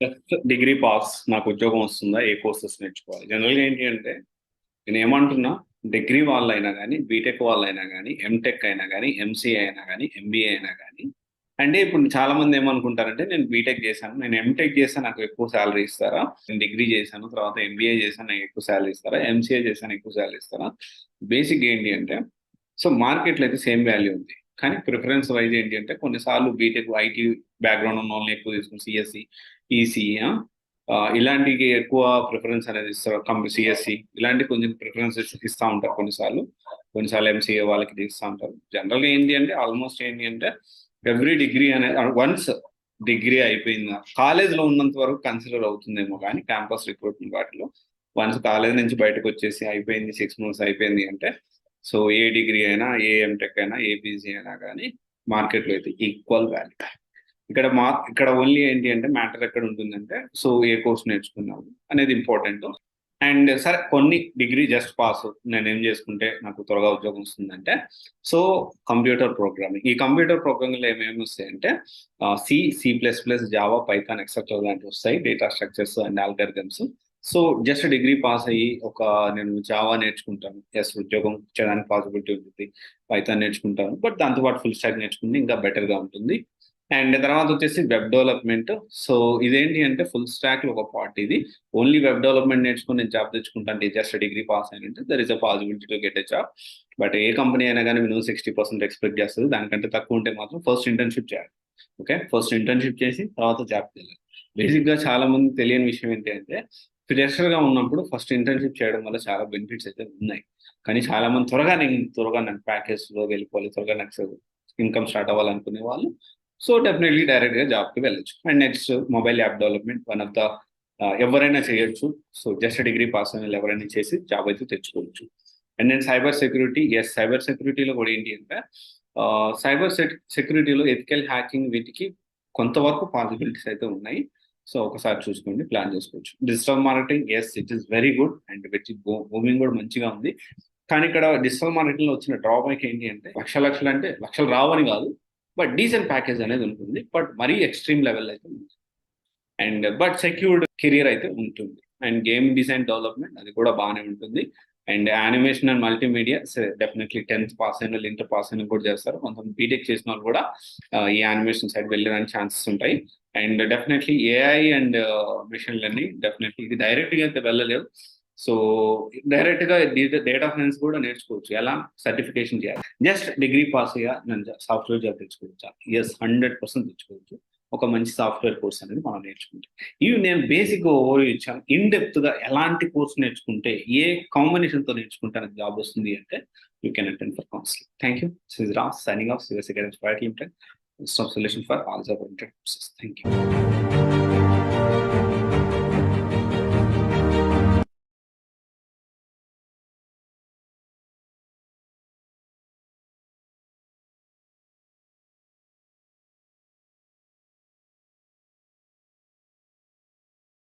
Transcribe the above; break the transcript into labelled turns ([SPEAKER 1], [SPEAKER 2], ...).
[SPEAKER 1] Just degree pass నాకు ఉద్యోగం వస్తుందా, ఏ కోర్సెస్ నేర్చుకోవాలి. జనరల్గా ఏంటి అంటే నేను ఏమంటున్నా, డిగ్రీ వాళ్ళైనా కానీ, బీటెక్ వాళ్ళైనా కానీ, ఎంటెక్ అయినా కానీ, ఎంసీఏ అయినా కానీ, ఎంబీఏ అయినా కానీ, అంటే ఇప్పుడు చాలా మంది ఏమనుకుంటారంటే నేను బీటెక్ చేశాను, నేను ఎంటెక్ చేశాను, నాకు ఎక్కువ శాలరీ ఇస్తారా, నేను డిగ్రీ చేశాను తర్వాత ఎంబీఏ చేశాను, నాకు ఎక్కువ శాలరీ ఇస్తారా, ఎంసీఏ చేశాను ఎక్కువ శాలరీ ఇస్తారా. బేసిక్ ఏంటి అంటే, సో మార్కెట్లో అయితే సేమ్ వాల్యూ ఉంది, కానీ ప్రిఫరెన్స్ వైజ్ ఏంటి అంటే కొన్నిసార్లు బీటెక్ ఐటీ బ్యాక్గ్రౌండ్ ఉన్న వాళ్ళని ఎక్కువ తీసుకుని సిఎస్సి, ఈసీ ఇలాంటికి ఎక్కువ ప్రిఫరెన్స్ అనేది ఇస్తారు. సిఎస్సి ఇలాంటి కొంచెం ప్రిఫరెన్స్ ఇస్తూ ఉంటారు కొన్నిసార్లు. కొన్నిసార్లు ఎంసీఏ వాళ్ళకి ఇస్తూ ఉంటారు. జనరల్గా ఏంటి అంటే ఆల్మోస్ట్ ఏంటి అంటే ఎవ్రీ డిగ్రీ అనేది వన్స్ డిగ్రీ అయిపోయిందా కాలేజ్లో ఉన్నంత వరకు కన్సిడర్ అవుతుందేమో, కానీ క్యాంపస్ రిక్రూట్మెంట్ వాటిలో వన్స్ కాలేజ్ నుంచి బయటకు వచ్చేసి అయిపోయింది 6 months అయిపోయింది అంటే, సో ఏ డిగ్రీ అయినా, ఏ ఎంటెక్ అయినా, ఏ పీజీ అయినా కానీ మార్కెట్లో అయితే ఈక్వల్ వాల్యూ. ఇక్కడ ఓన్లీ ఏంటి అంటే మ్యాటర్ ఎక్కడ ఉంటుందంటే, సో ఏ కోర్స్ నేర్చుకున్నాము అనేది ఇంపార్టెంట్. అండ్ సరే కొన్ని డిగ్రీ జస్ట్ పాస్ నేను ఏం చేసుకుంటే నాకు త్వరగా ఉద్యోగం వస్తుందంటే, సో కంప్యూటర్ ప్రోగ్రామింగ్, ఈ కంప్యూటర్ ప్రోగ్రామింగ్లో ఏమేమి వస్తాయంటే సి++, జావా, పైథాన్, ఎక్సెట్రా లాంటివి వస్తాయి, data structures and algorithms. So just degree pass అయ్యి నేను జావా నేర్చుకుంటాను, ఎస్ ఉద్యోగం చేయడానికి పాసిబిలిటీ ఉంటుంది. పైథాన్ నేర్చుకుంటాను, బట్ దాంతోపాటు ఫుల్ స్టాక్ నేర్చుకుంటే ఇంకా బెటర్గా ఉంటుంది. అండ్ తర్వాత వచ్చేసి వెబ్ డెవలప్మెంట్. సో ఇదేంటి అంటే ఫుల్ స్టాక్ ఒక పార్ట్ ఇది. ఓన్లీ వెబ్ డెవలప్మెంట్ నేర్చుకుని నేను జాబ్ తెచ్చుకుంటాను జస్ట్ డిగ్రీ పాస్ అయినంటే there is a possibility to get a job. But ఏ కంపెనీ అయినా కానీ మినిమం 60% ఎక్స్పెక్ట్ చేస్తుంది. దానికంటే తక్కువ ఉంటే మాత్రం ఫస్ట్ ఇంటర్న్షిప్ చేయాలి. ఓకే, ఫస్ట్ ఇంటర్న్షిప్ చేసి తర్వాత జాబ్ చేయాలి. బేసిక్గా చాలా మంది తెలియని విషయం ఏంటి అంటే, ఫ్రెషర్గా ఉన్నప్పుడు ఫస్ట్ ఇంటర్న్షిప్ చేయడం వల్ల చాలా బెనిఫిట్స్ అయితే ఉన్నాయి. కానీ చాలా మంది త్వరగా నాకు ప్యాకేజ్లో వెళ్ళిపోవాలి, త్వరగా నాకు ఇన్కమ్ స్టార్ట్ అవ్వాలనుకునే వాళ్ళు సో డెఫినెట్లీ డైరెక్ట్గా జాబ్కి వెళ్ళొచ్చు. And next mobile app development, one of the ఎవరైనా చేయొచ్చు. సో జస్ట్ డిగ్రీ పాస్ అయిన ఎవరైనా చేసి జాబ్ అయితే తెచ్చుకోవచ్చు. అండ్ నేను సైబర్ సెక్యూరిటీ, సైబర్ సెక్యూరిటీలో కూడా ఏంటి అంటే సైబర్ సెక్యూరిటీలో ఎథికల్ హ్యాకింగ్ వీటికి కొంతవరకు పాసిబిలిటీస్ అయితే ఉన్నాయి. సో ఒకసారి చూసుకోండి, ప్లాన్ చేసుకోవచ్చు. Digital marketing, it is very good and which booming కూడా మంచిగా ఉంది. కానీ ఇక్కడ డిజిటల్ మార్కెటింగ్ లో వచ్చిన డ్రాబ్యాక్ ఏంటి అంటే లక్షలు అంటే లక్షలు రావని కాదు, బట్ డీసెంట్ ప్యాకేజ్ అనేది ఉంటుంది, బట్ మరీ ఎక్స్ట్రీమ్ లెవెల్ అయితే ఉంటుంది. అండ్ బట్ సెక్యూర్డ్ కెరియర్ అయితే ఉంటుంది. అండ్ గేమ్ డిజైన్ డెవలప్మెంట్ అది కూడా బాగానే ఉంటుంది. And animation and multimedia definitely 10th pass అయిన వాళ్ళు, ఇంటర్ పాస్ అయిన కూడా చేస్తారు. కొంతమంది బీటెక్ చేసిన వాళ్ళు కూడా ఈ యానిమేషన్ సైడ్ వెళ్ళడానికి ఛాన్సెస్ ఉంటాయి. And definitely AI and machine learning, definitely ఇది డైరెక్ట్గా అయితే వెళ్ళలేదు. సో డైరెక్ట్గా డేటా సైన్స్ కూడా నేర్చుకోవచ్చు. ఎలా సర్టిఫికేషన్ చేయాలి, జస్ట్ డిగ్రీ పాస్ అయ్యా నేను సాఫ్ట్వేర్ జాబ్ తెచ్చుకోవచ్చా? 100% తెచ్చుకోవచ్చు. ఒక మంచి సాఫ్ట్వేర్ కోర్స్ అనేది మనం నేర్చుకుంటాం. ఇవి నేను బేసిక్గా ఓవర్ ఇచ్చాను. ఇన్ డెప్త్గా ఎలాంటి కోర్స్ నేర్చుకుంటే, ఏ కాంబినేషన్తో నేర్చుకుంటే నాకు జాబ్ వస్తుంది అంటే you can attend for counselling. Thank you. This is Raj signing off CVS Academy Private Limited. Solution for all job oriented courses. Thank you.